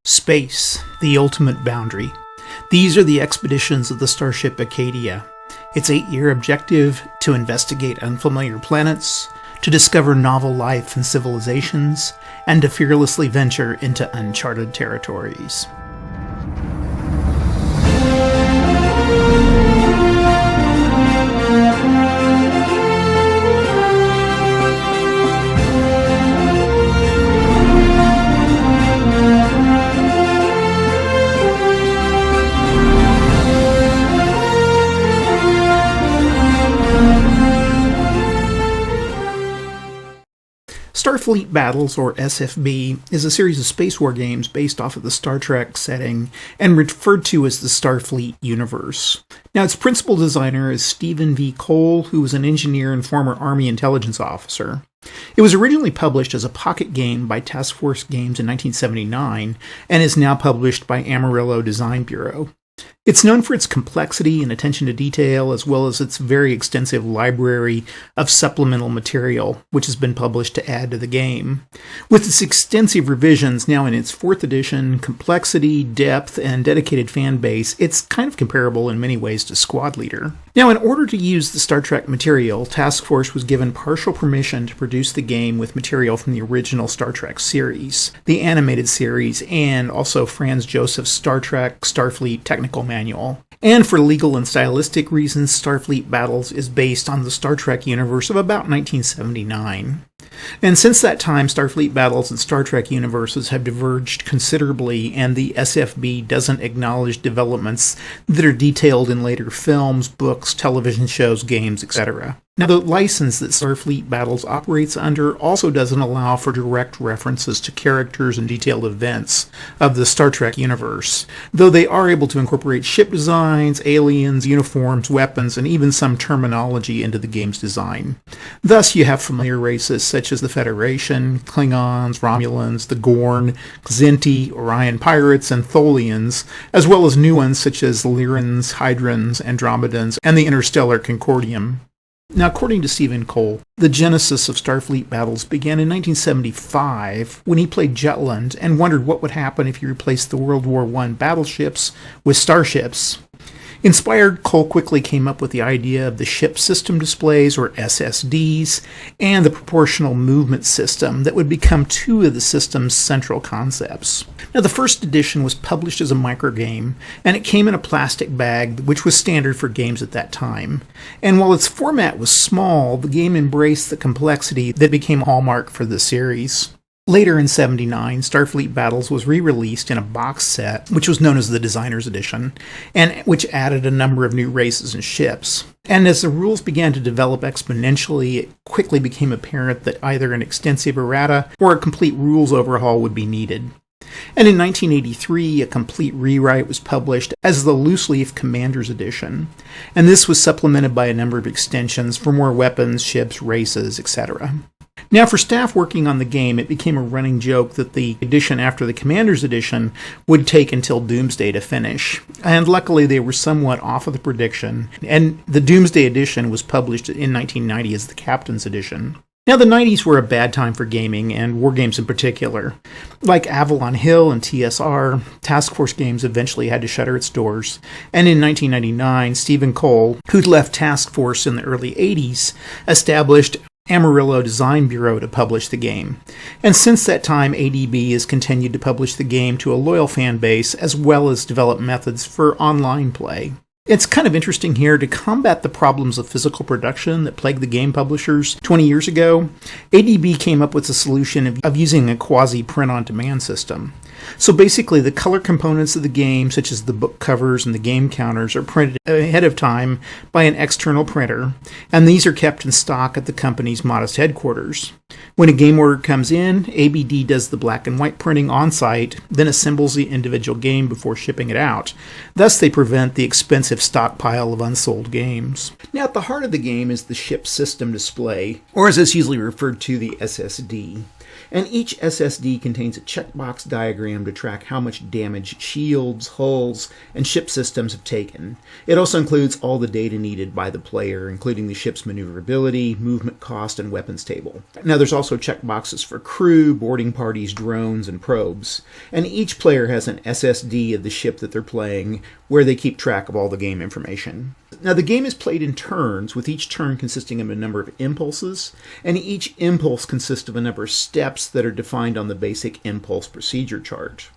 Space, the ultimate boundary. These are the expeditions of the starship Acadia. Its 8-year objective: to investigate unfamiliar planets, to discover novel life and civilizations, and to fearlessly venture into uncharted territories. Starfleet Battles, or SFB, is a series of space war games based off of the Star Trek setting and referred to as the Starfleet universe. Now, its principal designer is Stephen V. Cole, who was an engineer and former Army intelligence officer. It was originally published as a pocket game by Task Force Games in 1979 and is now published by Amarillo Design Bureau. It's known for its complexity and attention to detail, as well as its very extensive library of supplemental material, which has been published to add to the game. With its extensive revisions now in its 4th edition, complexity, depth, and dedicated fan base, it's kind of comparable in many ways to Squad Leader. Now, in order to use the Star Trek material, Task Force was given partial permission to produce the game with material from the original Star Trek series, the animated series, and also Franz Joseph's Star Trek Starfleet Technical Manual. And for legal and stylistic reasons, Starfleet Battles is based on the Star Trek universe of about 1979. And since that time, Starfleet Battles and Star Trek universes have diverged considerably, and the SFB doesn't acknowledge developments that are detailed in later films, books, television shows, games, etc. Now, the license that Starfleet Battles operates under also doesn't allow for direct references to characters and detailed events of the Star Trek universe, though they are able to incorporate ship designs, aliens, uniforms, weapons, and even some terminology into the game's design. Thus, you have familiar races such as the Federation, Klingons, Romulans, the Gorn, Xenti, Orion Pirates, and Tholians, as well as new ones such as Lyrans, Hydrons, Andromedans, and the Interstellar Concordium. Now, according to Stephen Cole, the genesis of Starfleet Battles began in 1975 when he played Jutland and wondered what would happen if you replaced the World War I battleships with starships. Inspired, Cole quickly came up with the idea of the Ship System Displays, or SSDs, and the Proportional Movement System that would become two of the system's central concepts. Now, the first edition was published as a microgame, and it came in a plastic bag, which was standard for games at that time. And while its format was small, the game embraced the complexity that became a hallmark for the series. Later in '79, Starfleet Battles was re-released in a box set, which was known as the Designer's Edition, and which added a number of new races and ships. And as the rules began to develop exponentially, it quickly became apparent that either an extensive errata or a complete rules overhaul would be needed. And in 1983, a complete rewrite was published as the Loose Leaf Commander's Edition, and this was supplemented by a number of extensions for more weapons, ships, races, etc. Now, for staff working on the game, it became a running joke that the edition after the Commander's Edition would take until Doomsday to finish. And luckily, they were somewhat off of the prediction, and the Doomsday Edition was published in 1990 as the Captain's Edition. Now, the 90s were a bad time for gaming, and war games in particular. Like Avalon Hill and TSR, Task Force Games eventually had to shutter its doors, and in 1999, Stephen Cole, who'd left Task Force in the early 80s, established Amarillo Design Bureau to publish the game. And since that time, ADB has continued to publish the game to a loyal fan base, as well as develop methods for online play. It's kind of interesting here to combat the problems of physical production that plagued the game publishers 20 years ago. ADB came up with a solution of using a quasi-print-on-demand system. So basically, the color components of the game, such as the book covers and the game counters, are printed ahead of time by an external printer, and these are kept in stock at the company's modest headquarters. When a game order comes in, ABD does the black and white printing on-site, then assembles the individual game before shipping it out. Thus, they prevent the expensive stockpile of unsold games. Now, at the heart of the game is the Ship System Display, or as it's usually referred to, the SSD. and each SSD contains a checkbox diagram to track how much damage shields, hulls, and ship systems have taken. It also includes all the data needed by the player, including the ship's maneuverability, movement cost, and weapons table. Now there's also checkboxes for crew, boarding parties, drones, and probes. And each player has an SSD of the ship that they're playing, where they keep track of all the game information. Now the game is played in turns, with each turn consisting of a number of impulses, and each impulse consists of a number of steps that are defined on the basic impulse procedure chart.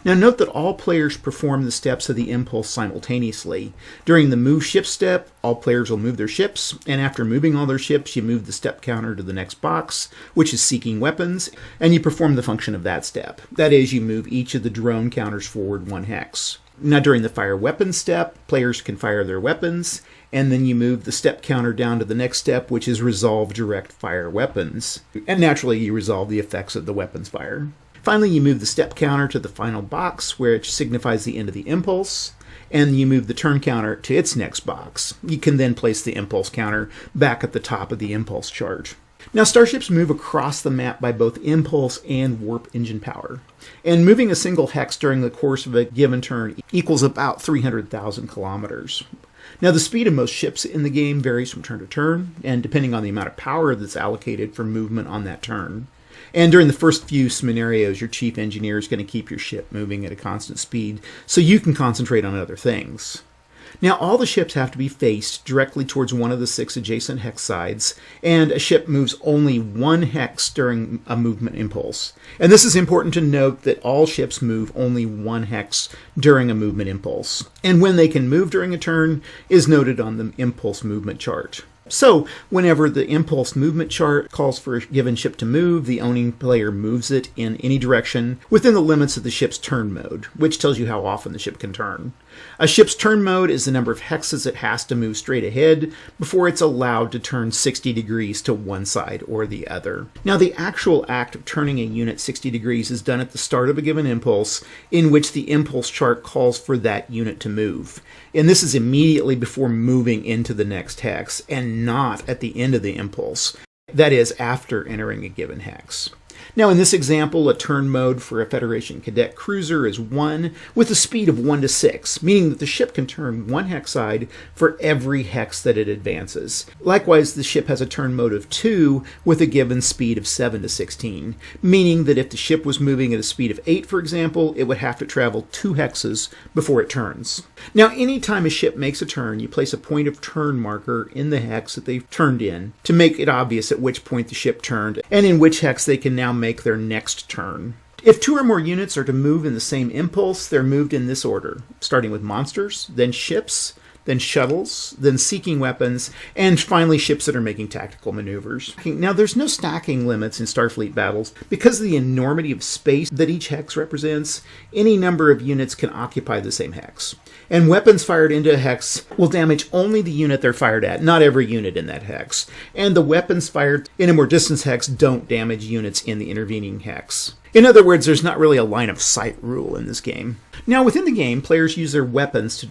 Now note that all players perform the steps of the impulse simultaneously. During the move ship step, all players will move their ships, and after moving all their ships, you move the step counter to the next box, which is seeking weapons, and you perform the function of that step. That is, you move each of the drone counters forward 1 hex. Now during the fire weapons step, players can fire their weapons, and then you move the step counter down to the next step, which is resolve direct fire weapons. And naturally you resolve the effects of the weapons fire. Finally, you move the step counter to the final box, which signifies the end of the impulse, and you move the turn counter to its next box. You can then place the impulse counter back at the top of the impulse chart. Now, starships move across the map by both impulse and warp engine power. And moving a single hex during the course of a given turn equals about 300,000 kilometers. Now, the speed of most ships in the game varies from turn to turn, and depending on the amount of power that's allocated for movement on that turn. And during the first few scenarios, your chief engineer is going to keep your ship moving at a constant speed so you can concentrate on other things. Now, all the ships have to be faced directly towards one of the 6 adjacent hex sides, and a ship moves only 1 hex during a movement impulse. And this is important to note that all ships move only 1 hex during a movement impulse. And when they can move during a turn is noted on the impulse movement chart. So, whenever the impulse movement chart calls for a given ship to move, the owning player moves it in any direction within the limits of the ship's turn mode, which tells you how often the ship can turn. A ship's turn mode is the number of hexes it has to move straight ahead before it's allowed to turn 60 degrees to one side or the other. Now, the actual act of turning a unit 60 degrees is done at the start of a given impulse, in which the impulse chart calls for that unit to move. And this is immediately before moving into the next hex, and not at the end of the impulse. That is, after entering a given hex. Now, in this example, a turn mode for a Federation Cadet cruiser is 1, with a speed of 1 to 6, meaning that the ship can turn 1 hex side for every hex that it advances. Likewise, the ship has a turn mode of 2, with a given speed of 7 to 16, meaning that if the ship was moving at a speed of 8, for example, it would have to travel 2 hexes before it turns. Now, anytime a ship makes a turn, you place a point of turn marker in the hex that they've turned in to make it obvious at which point the ship turned, and in which hex they can now make their next turn. If 2 or more units are to move in the same impulse, they're moved in this order, starting with monsters, then ships, then shuttles, then seeking weapons, and finally ships that are making tactical maneuvers. Now, there's no stacking limits in Starfleet battles. Because of the enormity of space that each hex represents, any number of units can occupy the same hex. And weapons fired into a hex will damage only the unit they're fired at, not every unit in that hex. And the weapons fired in a more distant hex don't damage units in the intervening hex. In other words, there's not really a line of sight rule in this game. Now, within the game, players use their weapons to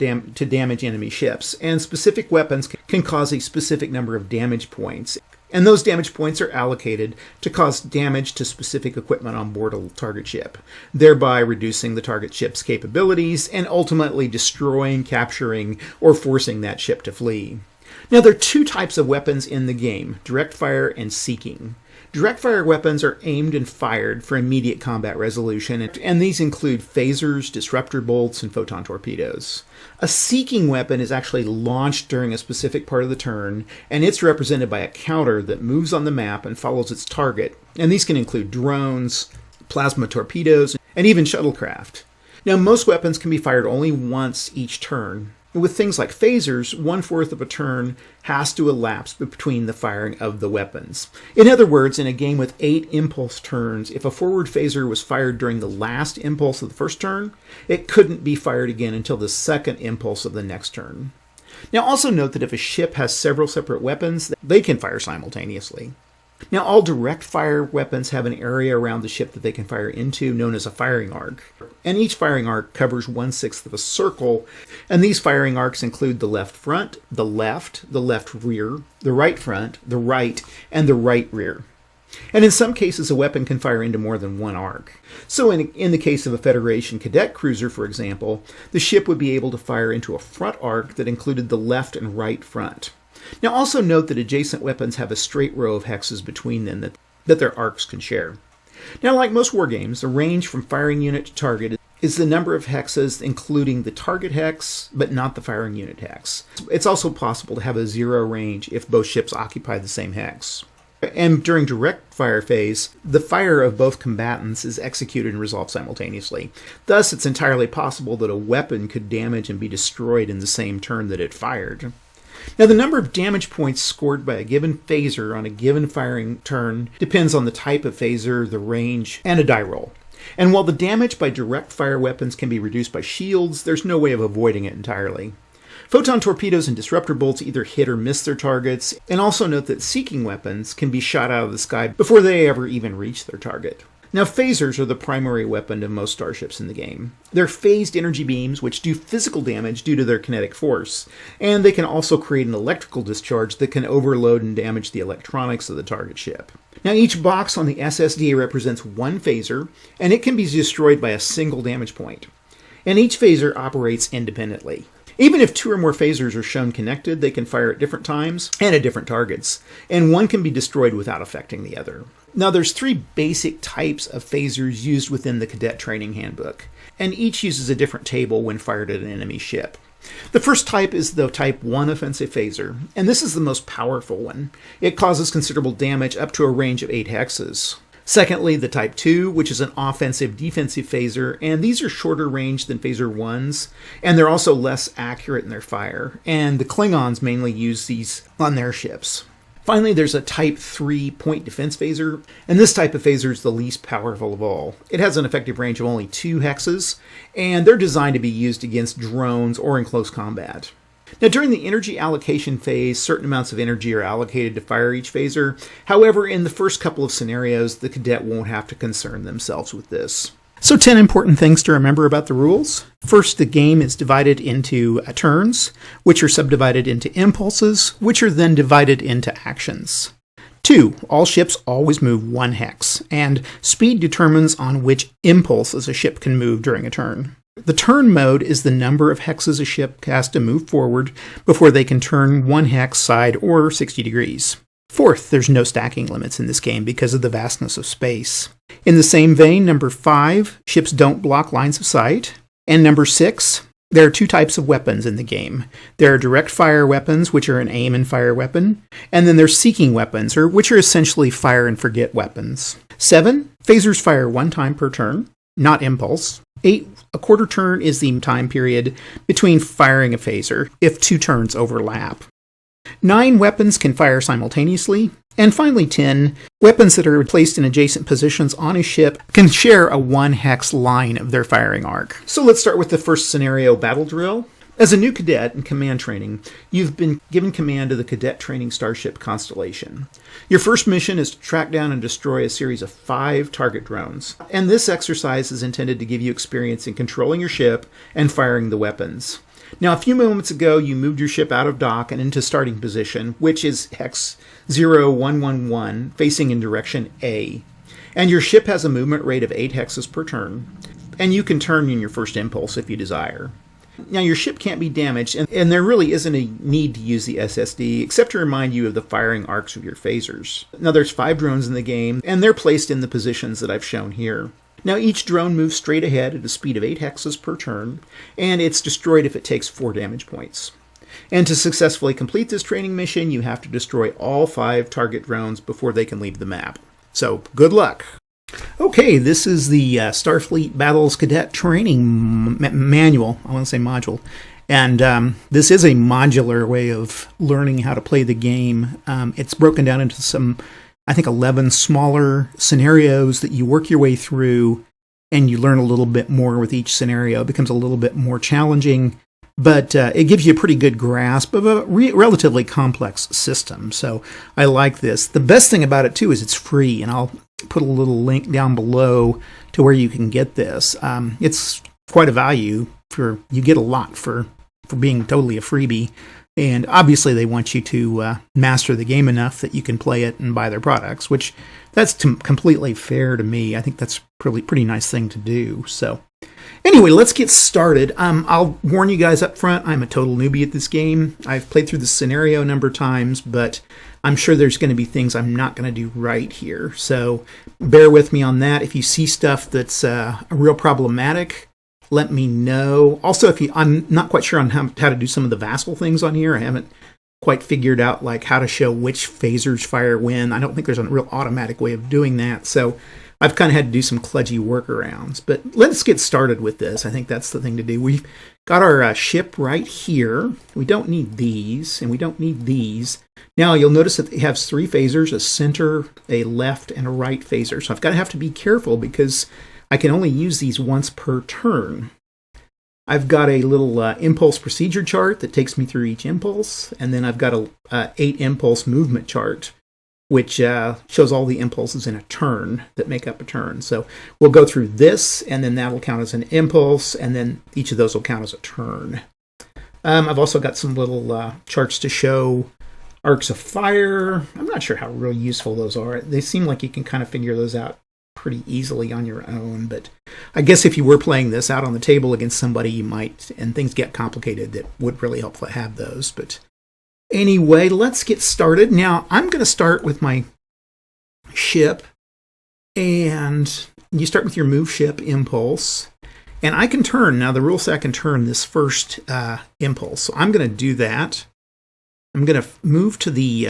damage enemy ships, and specific weapons can cause a specific number of damage points. And those damage points are allocated to cause damage to specific equipment on board a target ship, thereby reducing the target ship's capabilities and ultimately destroying, capturing, or forcing that ship to flee. Now, there are 2 types of weapons in the game, direct fire and seeking. Direct fire weapons are aimed and fired for immediate combat resolution, and these include phasers, disruptor bolts, and photon torpedoes. A seeking weapon is actually launched during a specific part of the turn, and it's represented by a counter that moves on the map and follows its target, and these can include drones, plasma torpedoes, and even shuttlecraft. Now, most weapons can be fired only once each turn. With things like phasers, 1/4 of a turn has to elapse between the firing of the weapons. In other words, in a game with 8 impulse turns, if a forward phaser was fired during the last impulse of the first turn, it couldn't be fired again until the second impulse of the next turn. Now, also note that if a ship has several separate weapons, they can fire simultaneously. Now, all direct fire weapons have an area around the ship that they can fire into, known as a firing arc. And each firing arc covers 1/6 of a circle, and these firing arcs include the left front, the left rear, the right front, the right, and the right rear. And in some cases, a weapon can fire into more than one arc. So in the case of a Federation cadet cruiser, for example, the ship would be able to fire into a front arc that included the left and right front. Now also note that adjacent weapons have a straight row of hexes between them that their arcs can share. Now, like most war games, the range from firing unit to target is the number of hexes, including the target hex, but not the firing unit hex. It's also possible to have a zero range if both ships occupy the same hex. And during direct fire phase, the fire of both combatants is executed and resolved simultaneously. Thus, it's entirely possible that a weapon could damage and be destroyed in the same turn that it fired. Now, the number of damage points scored by a given phaser on a given firing turn depends on the type of phaser, the range, and a die roll. And while the damage by direct fire weapons can be reduced by shields, there's no way of avoiding it entirely. Photon torpedoes and disruptor bolts either hit or miss their targets, and also note that seeking weapons can be shot out of the sky before they ever even reach their target. Now, phasers are the primary weapon of most starships in the game. They're phased energy beams which do physical damage due to their kinetic force, and they can also create an electrical discharge that can overload and damage the electronics of the target ship. Now, each box on the SSD represents one phaser, and it can be destroyed by a single damage point. And each phaser operates independently. Even if two or more phasers are shown connected, they can fire at different times and at different targets, and one can be destroyed without affecting the other. Now, there's three basic types of phasers used within the Cadet Training Handbook, and each uses a different table when fired at an enemy ship. The first type is the Type 1 offensive phaser, and this is the most powerful one. It causes considerable damage up to a range of 8 hexes. Secondly, the Type 2, which is an offensive-defensive phaser, and these are shorter range than Phaser 1s, and they're also less accurate in their fire, and the Klingons mainly use these on their ships. Finally, there's a Type 3 point defense phaser, and this type of phaser is the least powerful of all. It has an effective range of only 2 hexes, and they're designed to be used against drones or in close combat. Now, during the energy allocation phase, certain amounts of energy are allocated to fire each phaser. However, in the first couple of scenarios, the cadet won't have to concern themselves with this. So 10 important things to remember about the rules. First, the game is divided into turns, which are subdivided into impulses, which are then divided into actions. 2, all ships always move 1 hex, and speed determines on which impulses a ship can move during a turn. The turn mode is the number of hexes a ship has to move forward before they can turn 1 hex side or 60 degrees. Fourth, there's no stacking limits in this game because of the vastness of space. In the same vein, number 5, ships don't block lines of sight. And number 6, there are 2 types of weapons in the game. There are direct fire weapons, which are an aim and fire weapon, and then there's seeking weapons, which are essentially fire and forget weapons. 7, phasers fire 1 time per turn, not impulse. 8, a quarter turn is the time period between firing a phaser, if 2 turns overlap. 9, weapons can fire simultaneously. And finally 10, weapons that are placed in adjacent positions on a ship can share a 1 hex line of their firing arc. So let's start with the first scenario, battle drill. As a new cadet in command training, you've been given command of the Cadet Training Starship Constellation. Your first mission is to track down and destroy a series of 5 target drones. And this exercise is intended to give you experience in controlling your ship and firing the weapons. Now, a few moments ago, you moved your ship out of dock and into starting position, which is hex 0111, facing in direction A. And your ship has a movement rate of 8 hexes per turn, and you can turn in your first impulse if you desire. Now, your ship can't be damaged, and there really isn't a need to use the SSD, except to remind you of the firing arcs of your phasers. Now, there's 5 drones in the game, and they're placed in the positions that I've shown here. Now, each drone moves straight ahead at a speed of 8 hexes per turn, and it's destroyed if it takes 4 damage points. And to successfully complete this training mission, you have to destroy all 5 target drones before they can leave the map. So, good luck! Okay, this is the Starfleet Battles Cadet Training Manual. I want to say module. And this is a modular way of learning how to play the game. It's broken down into some, I think, 11 smaller scenarios that you work your way through, and you learn a little bit more with each scenario. It becomes a little bit more challenging, but it gives you a pretty good grasp of a relatively complex system. So I like this. The best thing about it, too, is it's free, and I'll put a little link down below to where you can get this. It's quite a value. You get a lot for being totally a freebie. And obviously they want you to master the game enough that you can play it and buy their products, which that's completely fair to me. I think that's pretty nice thing to do. So anyway, let's get started. I'll warn you guys up front, I'm a total newbie at this game. I've played through the scenario a number of times, but I'm sure there's going to be things I'm not going to do right here. So bear with me on that. If you see stuff that's real problematic, let me know. Also, I'm not quite sure on how to do some of the Vassal things on here. I haven't quite figured out like how to show which phasers fire when. I don't think there's a real automatic way of doing that. So I've kind of had to do some kludgy workarounds. But let's get started with this. I think that's the thing to do. We've got our ship right here. We don't need these, and we don't need these. Now you'll notice that it has 3 phasers, a center, a left, and a right phaser. So I've got to have to be careful because I can only use these once per turn. I've got a little impulse procedure chart that takes me through each impulse, and then I've got a 8 impulse movement chart, which shows all the impulses in a turn that make up a turn. So we'll go through this, and then that will count as an impulse, and then each of those will count as a turn. I've also got some little charts to show arcs of fire. I'm not sure how real useful those are. They seem like you can kind of figure those out pretty easily on your own, but I guess if you were playing this out on the table against somebody, you might, and things get complicated, that would really help to have those. But anyway, let's get started. Now, I'm going to start with my ship, and you start with your move ship impulse, and I can turn. Now, the rule says I can turn this first impulse, so I'm going to do that. I'm going to move to the,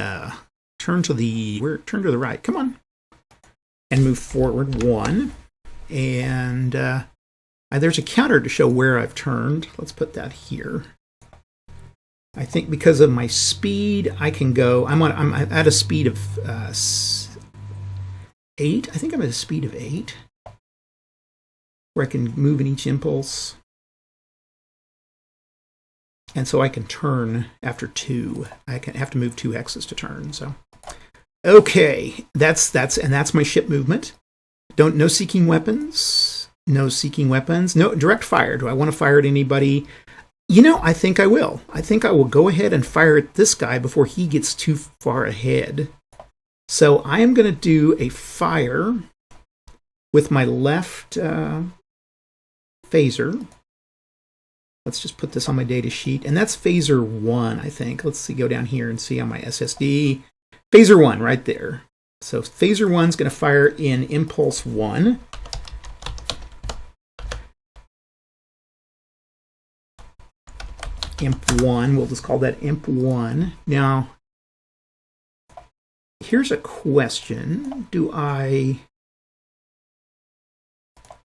turn to the right, come on, and move forward 1, and there's a counter to show where I've turned. Let's put that here. I think because of my speed, I can go. I'm at a speed of 8. I think I'm at a speed of 8, where I can move in each impulse, and so I can turn after 2. I can have to move 2 hexes to turn. So, okay, that's my ship movement. No seeking weapons. No seeking weapons. No direct fire. Do I want to fire at anybody? You know, I think I will. I think I will go ahead and fire at this guy before he gets too far ahead. So I am going to do a fire with my left phaser. Let's just put this on my data sheet. And that's phaser 1, I think. Let's see, go down here and see on my SSD. Phaser 1 right there. So phaser 1 is going to fire in impulse 1. Imp 1, we'll just call that Imp 1. Now, here's a question.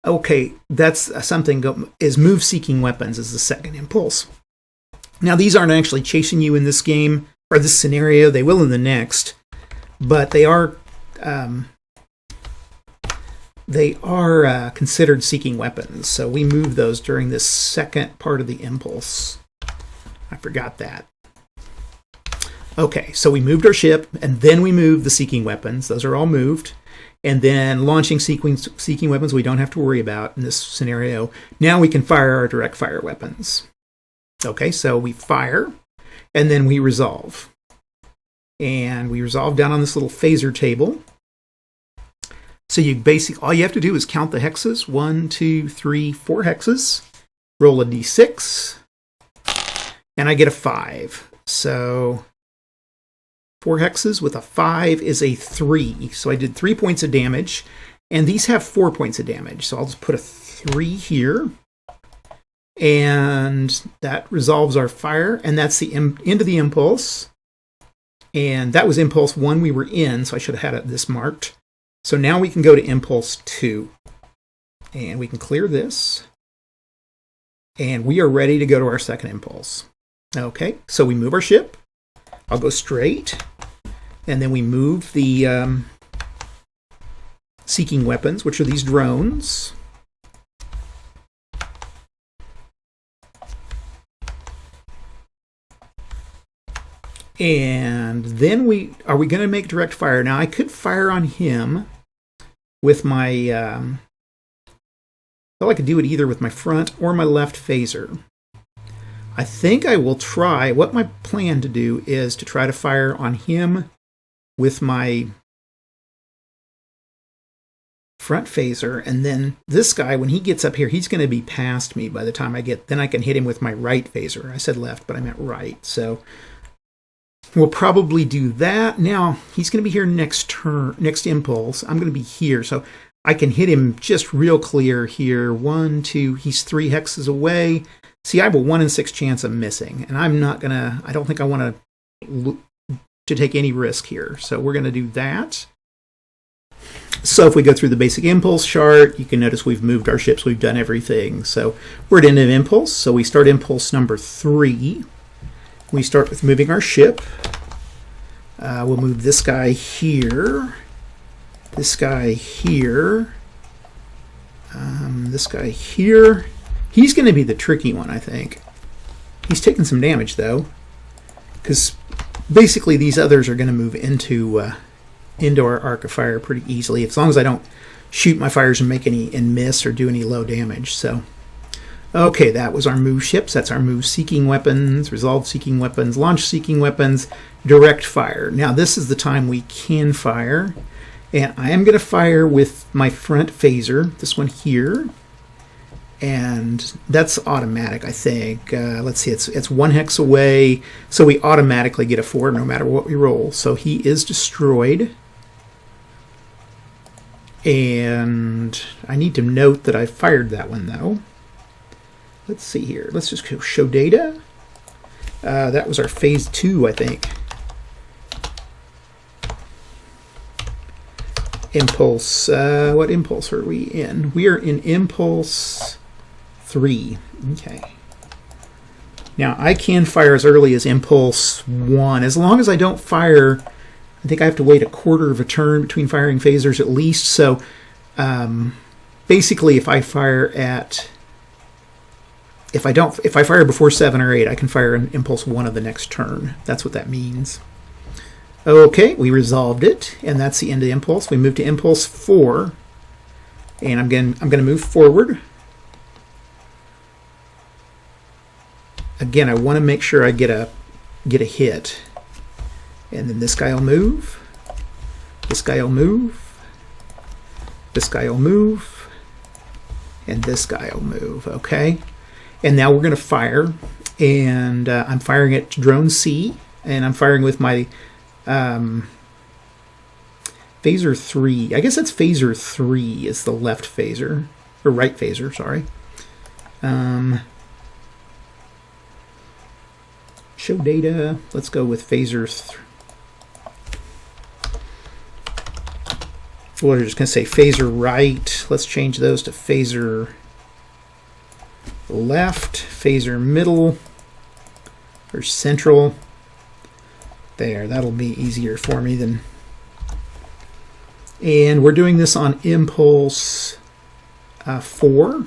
Okay, that's something, is move seeking weapons as the second impulse. Now, these aren't actually chasing you in this game, or this scenario. They will in the next, but they are considered seeking weapons. So we move those during this second part of the impulse. I forgot that. Okay, so we moved our ship, and then we moved the seeking weapons. Those are all moved. And then launching seeking weapons we don't have to worry about in this scenario. Now we can fire our direct fire weapons. Okay, so we fire, and then we resolve. And we resolve down on this little phaser table. So all you have to do is count the hexes. 1, 2, 3, 4 hexes. Roll a d6. And I get a 5. So 4 hexes with a 5 is a 3. So I did 3 points of damage. And these have 4 points of damage. So I'll just put a 3 here. And that resolves our fire. And that's the end of the impulse. And that was impulse 1 we were in. So I should have had this marked. So now we can go to impulse 2. And we can clear this. And we are ready to go to our second impulse. Okay, so we move our ship. I'll go straight. And then we move the seeking weapons, which are these drones. And then are we going to make direct fire? Now, I could fire on him with my, well, I could do it either with my front or my left phaser. I think I will try, what my plan to do is to try to fire on him with my front phaser, and then this guy, when he gets up here, he's going to be past me by the time then I can hit him with my right phaser. I said left, but I meant right. So we'll probably do that. Now, he's going to be here next impulse. I'm going to be here, so I can hit him just real clear here. 1, 2, he's 3 hexes away. See, I have a 1 in 6 chance of missing, and I don't think I want to take any risk here. So we're going to do that. So if we go through the basic impulse chart, you can notice we've moved our ships, we've done everything. So we're at end of impulse, so we start impulse number 3. We start with moving our ship. We'll move this guy here, this guy here, this guy here. He's going to be the tricky one, I think. He's taking some damage, though, because basically these others are going to move into our arc of fire pretty easily, as long as I don't shoot my fires and miss or do any low damage. So, okay, that was our move ships. That's our move seeking weapons, resolve seeking weapons, launch seeking weapons, direct fire. Now this is the time we can fire, and I am going to fire with my front phaser, this one here, and that's automatic, I think. Let's see, it's 1 hex away, so we automatically get a 4 no matter what we roll. So he is destroyed. And I need to note that I fired that one, though. Let's see here. Let's just show data. That was our phase 2, I think. Impulse. What impulse are we in? We are in impulse 3. Okay. Now, I can fire as early as impulse 1. As long as I don't fire, I think I have to wait a quarter of a turn between firing phasers at least. So basically, if I fire before 7 or 8, I can fire an impulse 1 of the next turn. That's what that means. Okay, we resolved it, and that's the end of the impulse. We move to impulse 4, and I'm going to move forward. Again, I want to make sure I get a hit. And then this guy will move, this guy will move, this guy will move, and this guy will move, okay? And now we're going to fire, and I'm firing at drone C, and I'm firing with my phaser 3. I guess that's phaser 3 is the left phaser, or right phaser, sorry. Show data, let's go with phaser 3. We're just going to say phaser right. Let's change those to phaser left, phaser middle, or central. There, that'll be easier for me than. And we're doing this on impulse 4.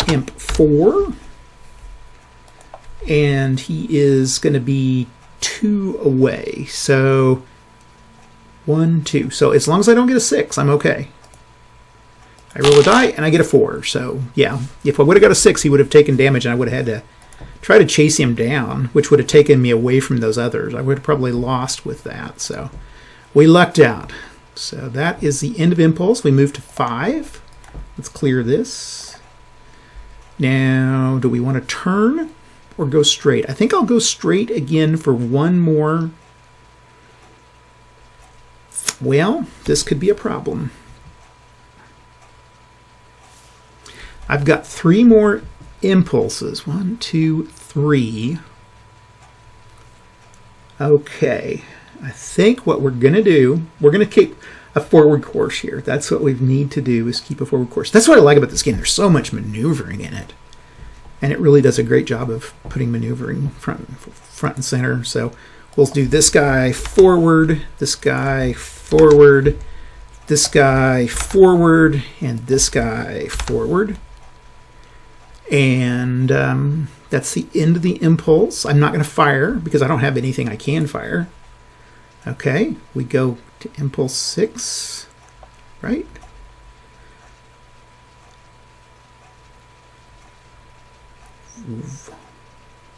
Imp 4. And he is going to be 2 away. So 1, 2. So as long as I don't get a 6, I'm okay. I roll a die and I get a 4. So yeah, if I would have got a 6, he would have taken damage, and I would have had to try to chase him down, which would have taken me away from those others. I would have probably lost with that. So we lucked out. So that is the end of impulse. We move to 5. Let's clear this. Now, do we want to turn or go straight? I think I'll go straight again for one more. Well, this could be a problem. I've got 3 more impulses. 1, 2, 3. Okay. I think what we're going to do, we're going to keep a forward course here. That's what we need to do, is keep a forward course. That's what I like about this game. There's so much maneuvering in it. And it really does a great job of putting maneuvering front and center. So we'll do this guy forward, this guy forward, this guy forward, and this guy forward. And that's the end of the impulse. I'm not going to fire because I don't have anything I can fire. Okay, we go to impulse 6, right?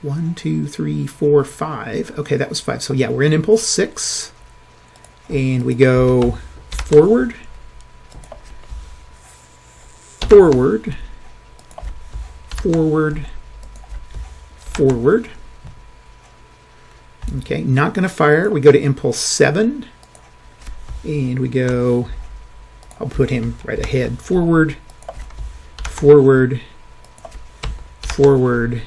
1, 2, 3, 4, 5. Okay, that was 5. So yeah, we're in impulse 6. And we go forward, forward, forward, forward. Okay, not going to fire. We go to impulse 7. And we go, I'll put him right ahead. Forward, forward, forward,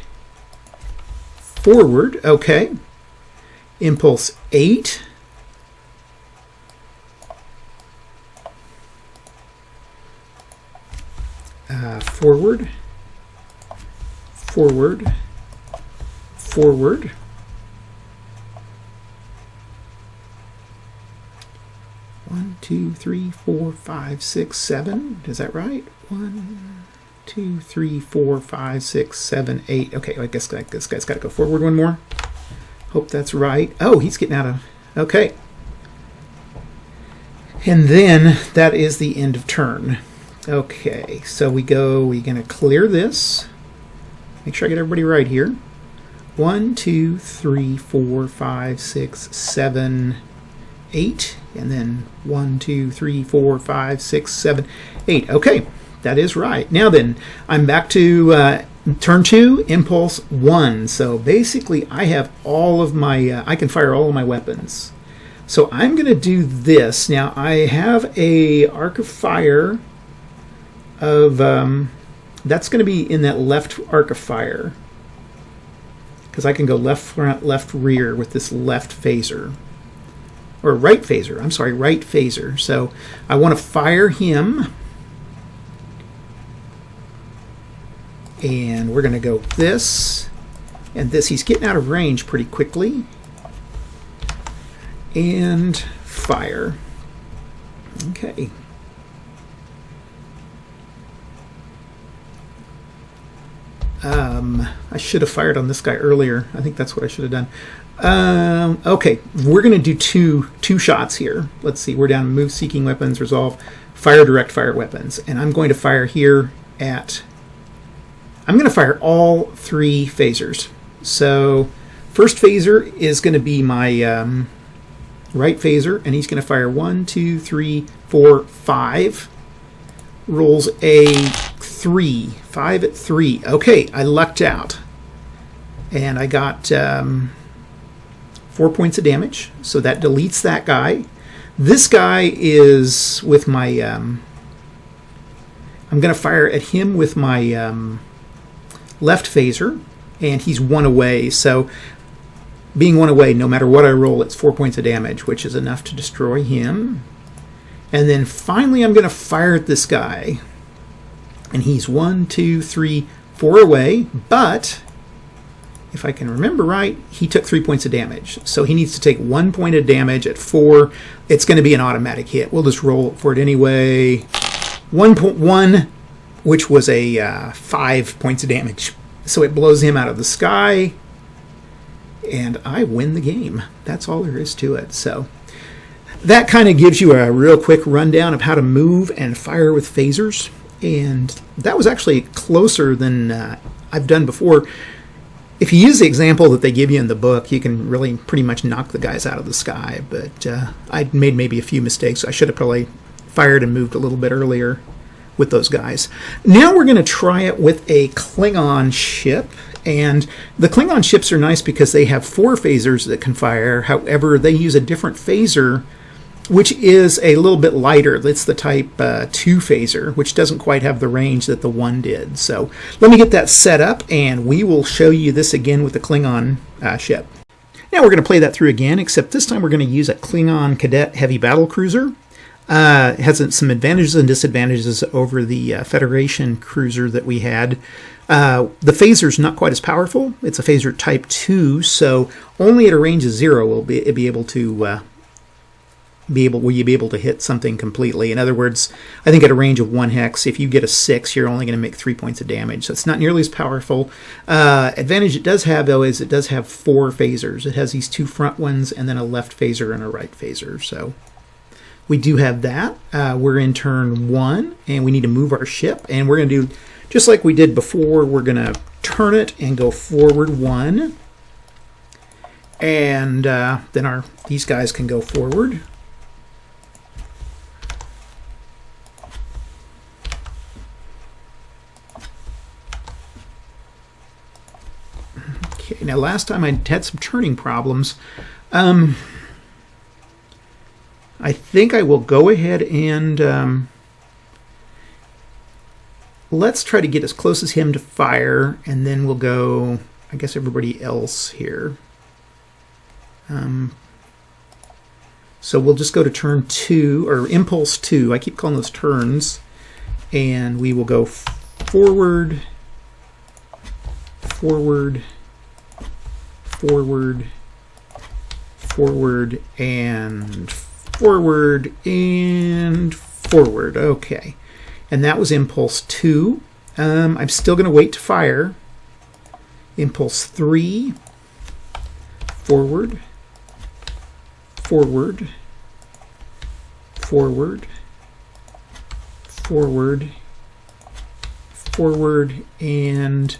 forward. Okay. Impulse 8. Forward, forward, forward. One, 2, 3, 4, 5, 6, 7. Is that right? 1, 2, 3, 4, 5, 6, 7, 8. Okay, I guess this guy's got to go forward one more. Hope that's right. Oh, he's getting out of... Okay. And then that is the end of turn. Okay, so we're going to clear this. Make sure I get everybody right here. 1, 2, 3, 4, 5, 6, 7, 8. And then 1, 2, 3, 4, 5, 6, 7, 8. Okay, that is right. Now then, I'm back to turn 2, impulse 1. So basically, I have all of my, I can fire all of my weapons. So I'm going to do this. Now, I have a arc of fire of, that's going to be in that left arc of fire. Because I can go left front, left rear with this left phaser. Or right phaser, I'm sorry, right phaser. So I want to fire him. And we're going to go this and this. He's getting out of range pretty quickly. And fire. Okay. I should have fired on this guy earlier. I think that's what I should have done. Okay, we're going to do two shots here. Let's see, we're down to move, seeking weapons, resolve, fire, direct fire weapons. And I'm going to fire here at... I'm going to fire all 3 phasers. So first phaser is going to be my right phaser, and he's going to fire 1, 2, 3, 4, 5. Rolls a 3. 5 at 3. Okay, I lucked out. And I got 4 points of damage. So that deletes that guy. This guy is with my... I'm going to fire at him with my left phaser. And he's 1 away. So being 1 away, no matter what I roll, it's 4 points of damage, which is enough to destroy him. And then finally I'm going to fire at this guy. And he's 1, 2, 3, 4 away. But if I can remember right, he took 3 points of damage. So he needs to take 1 point of damage at 4. It's going to be an automatic hit. We'll just roll for it anyway. 1.1, which was a 5 points of damage. So it blows him out of the sky. And I win the game. That's all there is to it. So that kind of gives you a real quick rundown of how to move and fire with phasers. And that was actually closer than I've done before. If you use the example that they give you in the book, you can really pretty much knock the guys out of the sky. But I made maybe a few mistakes. I should have probably fired and moved a little bit earlier with those guys. Now we're going to try it with a Klingon ship. And the Klingon ships are nice because they have 4 phasers that can fire. However, they use a different phaser, which is a little bit lighter. It's the type 2 phaser, which doesn't quite have the range that the 1 did. So let me get that set up, and we will show you this again with the Klingon ship. Now we're going to play that through again, except this time we're going to use a Klingon Cadet heavy battle cruiser. It has some advantages and disadvantages over the Federation cruiser that we had. The phaser's not quite as powerful. It's a phaser type 2, so only at a range of 0 will be able to will you be able to hit something completely. In other words, I think at a range of 1 hex, if you get a 6, you're only going to make 3 points of damage. So it's not nearly as powerful. Advantage it does have, though, is it does have 4 phasers. It has these 2 front ones and then a left phaser and a right phaser. So we do have that. We're in turn 1, and we need to move our ship. And we're going to do, just like we did before, we're going to turn it and go forward 1. And then these guys can go forward. Okay, now last time I had some turning problems. I think I will go ahead and let's try to get as close as him to fire, and then we'll go, I guess, everybody else here. So we'll just go to turn 2, or impulse 2. I keep calling those turns. And we will go forward, forward, forward, forward, and forward, and forward. Okay. And that was impulse 2. I'm still going to wait to fire. Impulse 3, forward, forward, forward, forward, forward, and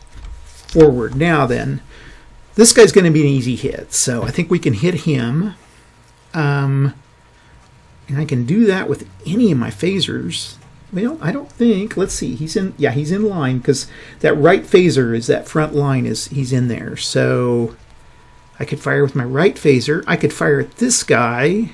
forward. Now then, this guy's going to be an easy hit, so I think we can hit him. And I can do that with any of my phasers. Well, I don't think. Let's see. He's in line, because that right phaser is that front line, he's in there. So I could fire with my right phaser. I could fire at this guy,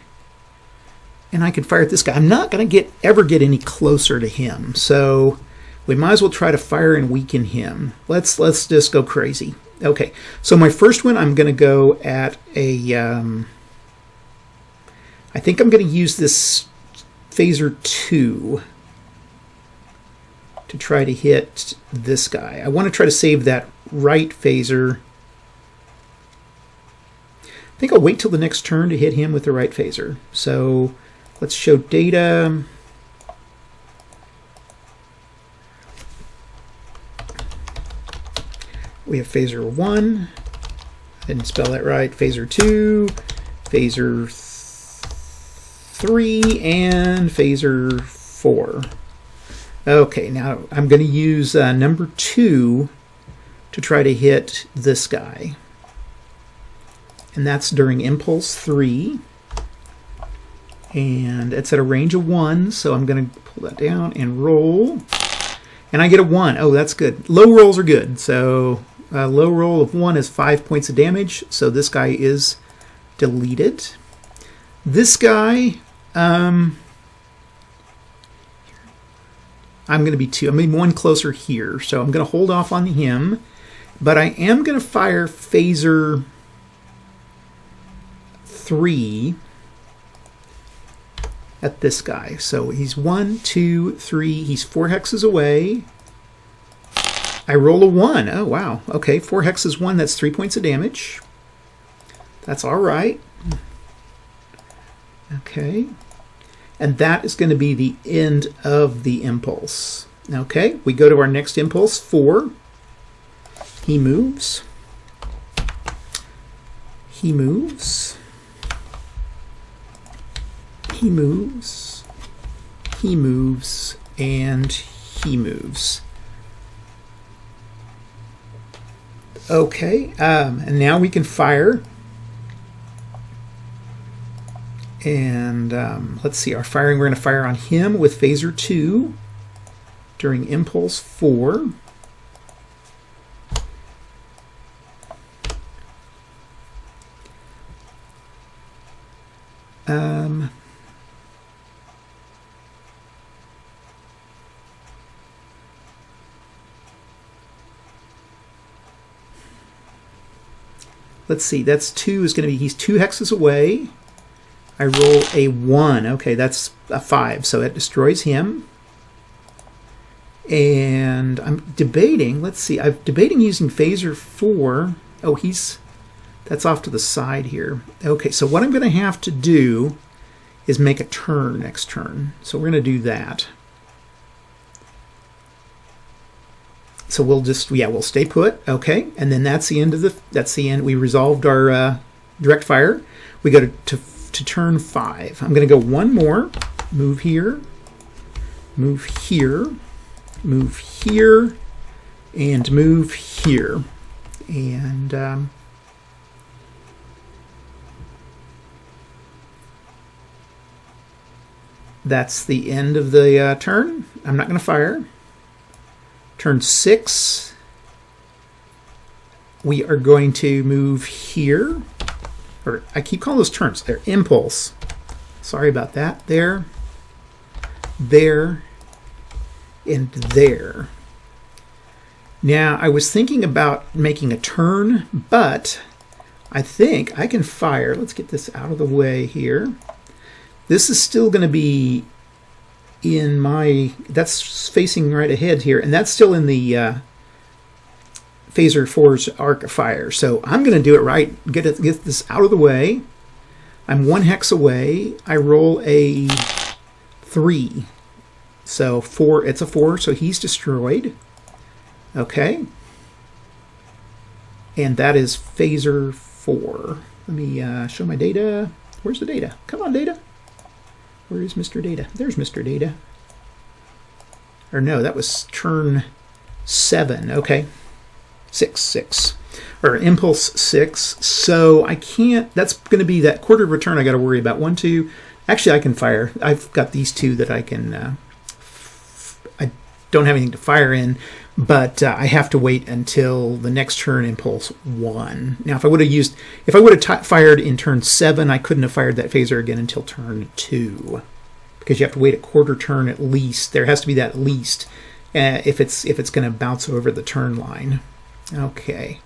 and I could fire at this guy. I'm not going to ever get any closer to him, so we might as well try to fire and weaken him. Let's just go crazy. Okay, so my first one, I'm going to go at a. I think I'm going to use this phaser 2 to try to hit this guy. I want to try to save that right phaser. I think I'll wait till the next turn to hit him with the right phaser. So let's show data. We have phaser 1. I didn't spell that right. Phaser 2, phaser 3, and phaser 4. Okay, now I'm going to use number 2 to try to hit this guy. And that's during impulse 3. And it's at a range of 1, so I'm going to pull that down and roll. And I get a 1. Oh, that's good. Low rolls are good. So a low roll of 1 is 5 points of damage, so this guy is deleted. This guy, I'm going to be 2. I'm going to be 1 closer here, so I'm going to hold off on him. But I am going to fire phaser 3 at this guy. So he's 1, 2, 3. He's 4 hexes away. I roll a 1. Oh, wow. Okay, 4 hexes 1. That's 3 points of damage. That's all right. Okay. And that is going to be the end of the impulse. Okay, we go to our next impulse, 4. He moves. He moves. He moves. He moves. And he moves. Okay, and now we can fire. And let's see, our firing, we're going to fire on him with phaser 2 during impulse 4. Let's see, that's 2 is going to be, he's 2 hexes away. I roll a 1. Okay, that's a 5, so it destroys him. And I'm debating, let's see, I'm debating using phaser 4. Oh, that's off to the side here. Okay, so what I'm going to have to do is make a turn next turn. So we're going to do that. So we'll just, we'll stay put. Okay, and then that's the end of that's the end. We resolved our direct fire. We go to turn 5. I'm going to go 1 more. Move here. Move here. Move here. And move here. And that's the end of the turn. I'm not going to fire. Turn 6, we are going to move here. Or I keep calling those turns. They're impulse. Sorry about that. There, and there. Now, I was thinking about making a turn, but I think I can fire. Let's get this out of the way here. This is still going to be in my, that's facing right ahead here, and that's still in the Phaser 4's arc of fire. So I'm going to do it right, get this out of the way. I'm 1 hex away. I roll a 3. So 4, it's a 4, so he's destroyed. Okay. And that is Phaser 4. Let me show my data. Where's the data? Come on, data. Where is Mr. Data? There's Mr. Data. Or no, that was turn 7. Okay. 6. Or impulse 6. So I can't, that's going to be that quarter of a turn I got to worry about. 1, 2. Actually, I can fire. I've got these 2 that I can, I don't have anything to fire in, but I have to wait until the next turn, impulse 1. Now, if I would have fired in turn 7, I couldn't have fired that phaser again until turn 2, because you have to wait a quarter turn at least. There has to be that at least if it's going to bounce over the turn line. Okay,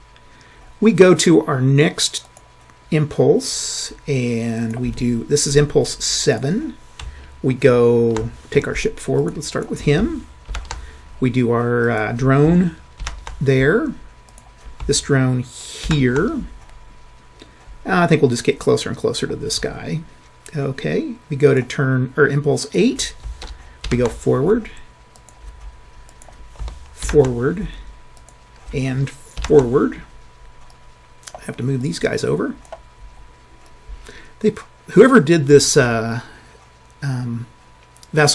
we go to our next impulse, and we do. This is impulse 7. We go take our ship forward. Let's start with him. We do our drone there, this drone here. I think we'll just get closer and closer to this guy. Okay, we go to impulse 8. We go forward, and forward. I have to move these guys over. Whoever did this Vassal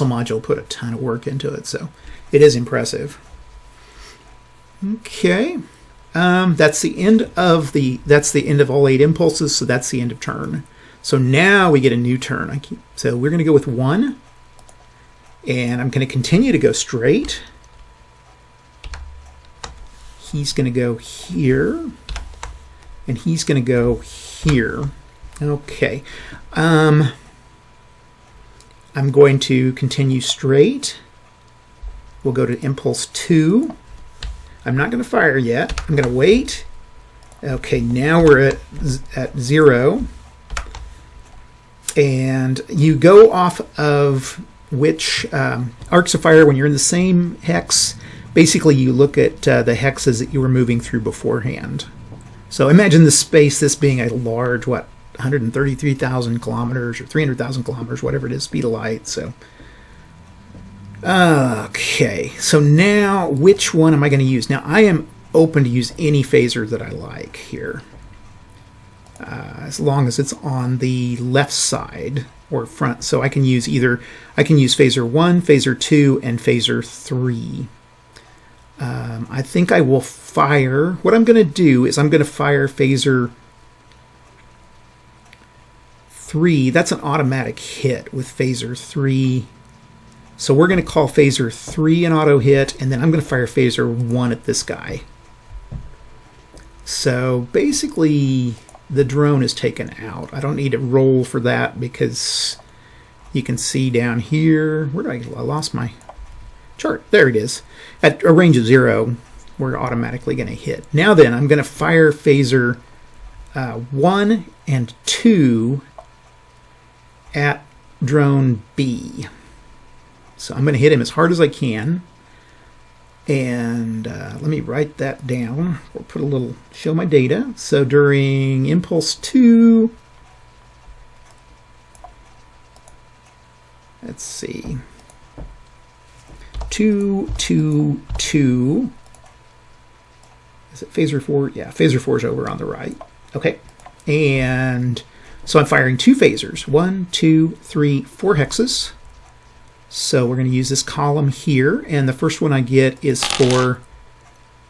Module put a ton of work into it, so it is impressive. Okay, that's the end of all 8 impulses, so that's the end of turn. So now we get a new turn. So we're going to go with 1, and I'm going to continue to go straight. He's going to go here, and he's going to go here. Okay. I'm going to continue straight. We'll go to impulse 2. I'm not going to fire yet. I'm going to wait. Okay, now we're at 0. And you go off of which arcs of fire when you're in the same hex. Basically, you look at the hexes that you were moving through beforehand. So imagine this space, this being a large, 133,000 kilometers or 300,000 kilometers, whatever it is, speed of light. So, okay. So now, which one am I going to use? Now, I am open to use any phaser that I like here, as long as it's on the left side or front. So I can use phaser 1, phaser 2, and phaser 3. I think I will fire. What I'm going to do is I'm going to fire phaser 3. That's an automatic hit with phaser 3. So we're going to call phaser 3 an auto hit, and then I'm going to fire phaser 1 at this guy. So basically, the drone is taken out. I don't need to roll for that because you can see down here. Where did I lost my chart? There it is. At a range of 0, we're automatically going to hit. Now then, I'm going to fire phaser 1 and 2 at drone B. So I'm going to hit him as hard as I can. And let me write that down. Or put a little, show my data. So during impulse 2, let's see. 2, 2, 2. Is it phaser 4? Yeah, phaser 4 is over on the right. Okay. And so I'm firing 2 phasers. 1, 2, 3, 4 hexes. So we're going to use this column here. And the first one I get is for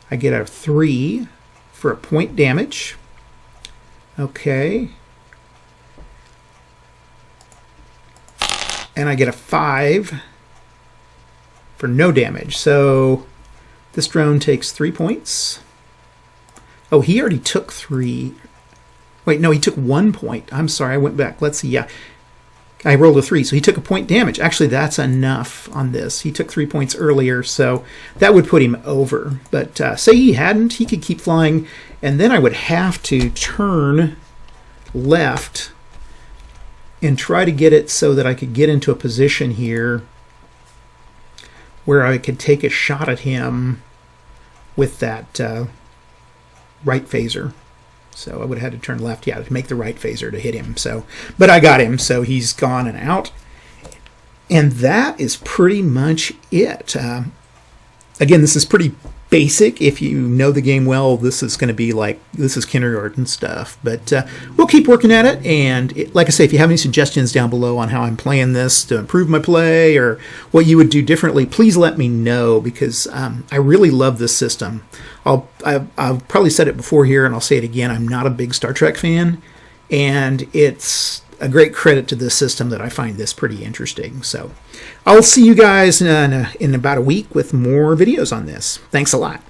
I get a 3 for a point damage. Okay. And I get a 5 for no damage. So this drone takes 3 points. Oh, he already took 3. Wait, no, he took 1 point. I'm sorry, I went back. Let's see. Yeah, I rolled a 3, so he took a point damage. Actually, that's enough on this. He took 3 points earlier, so that would put him over. But say he hadn't, he could keep flying, and then I would have to turn left and try to get it so that I could get into a position here where I could take a shot at him with that right phaser. So I would have had to turn left, yeah, to make the right phaser to hit him. So, but I got him, so he's gone and out. And that is pretty much it. Again, this is pretty basic. If you know the game well, this is going to be like, this is kindergarten stuff. But we'll keep working at it. And like I say, if you have any suggestions down below on how I'm playing this to improve my play or what you would do differently, please let me know, because I really love this system. I've probably said it before here, and I'll say it again. I'm not a big Star Trek fan, and it's a great credit to this system that I find this pretty interesting. So I'll see you guys in about a week with more videos on this. Thanks a lot.